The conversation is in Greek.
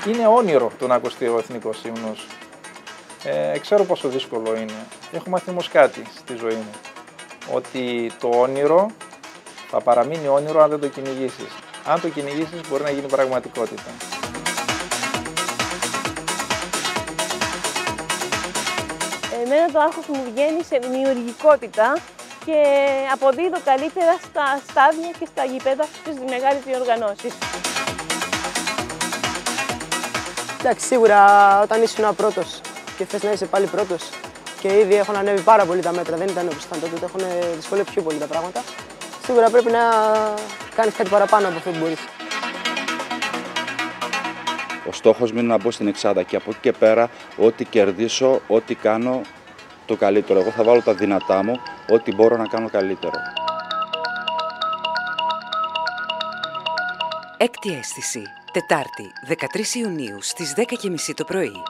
Είναι όνειρο το να ακουστεί ο εθνικός ύμνος. Ξέρω πόσο δύσκολο είναι. Έχω μάθει όμως κάτι στη ζωή μου. Ότι το όνειρο θα παραμείνει όνειρο αν δεν το κυνηγήσεις. Αν το κυνηγήσεις μπορεί να γίνει πραγματικότητα. Εμένα το άγχος μου βγαίνει σε δημιουργικότητα και αποδίδω καλύτερα στα στάδια και στα γηπέδα στις μεγάλες διοργανώσεις. Εντάξει, σίγουρα όταν ήσουν πρώτος και θες να είσαι πάλι πρώτος και ήδη έχουν ανέβει πάρα πολύ τα μέτρα, δεν ήταν όπως ήταν τότε, έχουν δυσκολεύσει πιο πολύ τα πράγματα. Σίγουρα πρέπει να κάνεις κάτι παραπάνω από αυτό που μπορείς. Ο στόχος μου είναι να μπω στην εξάδα και από εκεί και πέρα ό,τι κερδίσω, ό,τι κάνω το καλύτερο. Εγώ θα βάλω τα δυνατά μου, ό,τι μπορώ να κάνω καλύτερο. Έκτη αίσθηση, Τετάρτη, 13 Ιουνίου στις 10:30 το πρωί.